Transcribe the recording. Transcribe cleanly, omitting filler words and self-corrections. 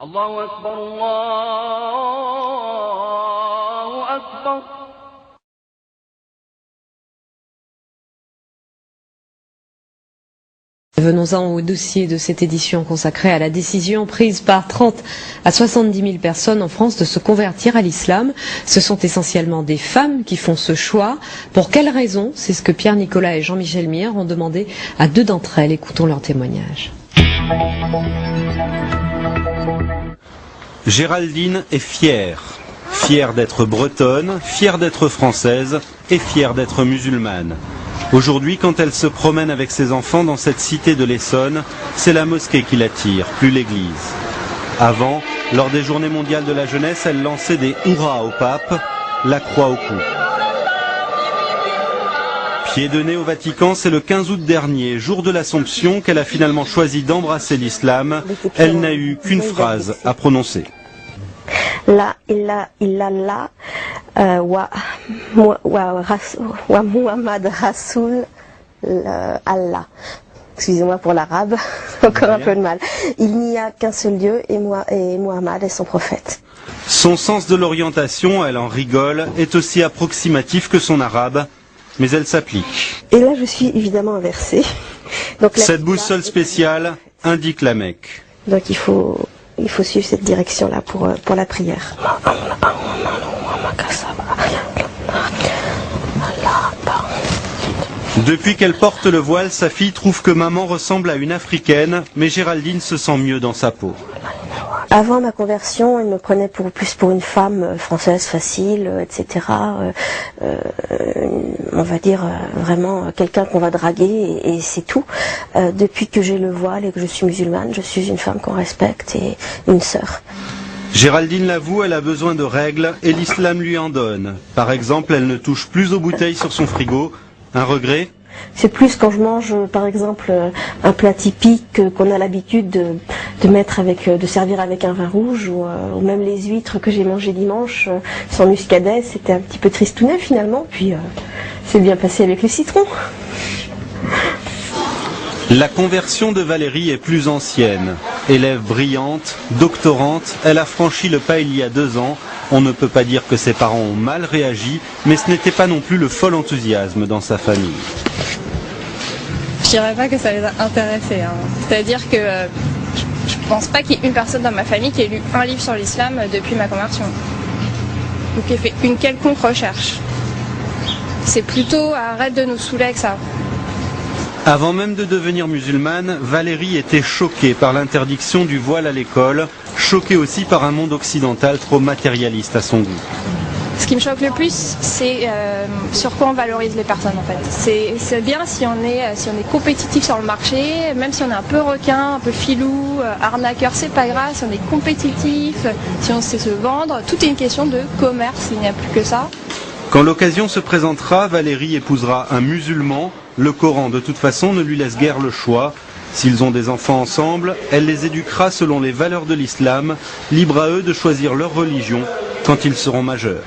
Allahu Akbar, Allahu Akbar. Venons-en au dossier de cette édition consacrée à la décision prise par 30 à 70 000 personnes en France de se convertir à l'islam. Ce sont essentiellement des femmes qui font ce choix. Pour quelles raisons? C'est ce que Pierre Nicolas et Jean-Michel Mier ont demandé à 2 d'entre elles. Écoutons leur témoignage. Géraldine est fière. Fière d'être bretonne, fière d'être française et fière d'être musulmane. Aujourd'hui, quand elle se promène avec ses enfants dans cette cité de l'Essonne, c'est la mosquée qui l'attire, plus l'église. Avant, lors des journées mondiales de la jeunesse, elle lançait des hurrahs au pape, la croix au cou. Pied de nez au Vatican, c'est le 15 août dernier, jour de l'Assomption, qu'elle a finalement choisi d'embrasser l'islam. Elle n'a eu qu'une phrase à prononcer. La ilaha illallah wa Muhammad Rasoul Allah. Excusez-moi pour l'arabe, encore un peu de mal. Il n'y a qu'un seul Dieu et Muhammad est son prophète. Son sens de l'orientation, elle en rigole, est aussi approximatif que son arabe, mais elle s'applique. Et là je suis évidemment inversée. Donc, cette boussole spéciale indique la Mecque. Donc il faut suivre cette direction-là pour la prière. Depuis qu'elle porte le voile, sa fille trouve que maman ressemble à une africaine, mais Géraldine se sent mieux dans sa peau. Avant ma conversion, elle me prenait plus pour une femme française facile, etc. On va dire vraiment quelqu'un qu'on va draguer et c'est tout. Depuis que j'ai le voile et que je suis musulmane, je suis une femme qu'on respecte et une sœur. Géraldine l'avoue, elle a besoin de règles et l'islam lui en donne. Par exemple, elle ne touche plus aux bouteilles sur son frigo. Un regret ? C'est plus quand je mange, par exemple, un plat typique qu'on a l'habitude de mettre de servir avec un vin rouge, ou même les huîtres que j'ai mangées dimanche sans muscadet, c'était un petit peu tristounet finalement, puis c'est bien passé avec le citron. La conversion de Valérie est plus ancienne. Élève brillante, doctorante, elle a franchi le pas il y a 2 ans. On ne peut pas dire que ses parents ont mal réagi, mais ce n'était pas non plus le fol enthousiasme dans sa famille. Je dirais pas que ça les a intéressés. C'est-à-dire que je pense pas qu'il y ait une personne dans ma famille qui ait lu un livre sur l'islam depuis ma conversion. Ou qui ait fait une quelconque recherche. C'est plutôt arrête de nous saouler avec ça. Avant même de devenir musulmane, Valérie était choquée par l'interdiction du voile à l'école, choquée aussi par un monde occidental trop matérialiste à son goût. Ce qui me choque le plus, c'est sur quoi on valorise les personnes en fait. C'est bien si on est compétitif sur le marché, même si on est un peu requin, un peu filou, arnaqueur, c'est pas grave, si on est compétitif, si on sait se vendre, tout est une question de commerce, il n'y a plus que ça. Quand l'occasion se présentera, Valérie épousera un musulman. Le Coran, de toute façon, ne lui laisse guère le choix. S'ils ont des enfants ensemble, elle les éduquera selon les valeurs de l'islam, libre à eux de choisir leur religion quand ils seront majeurs.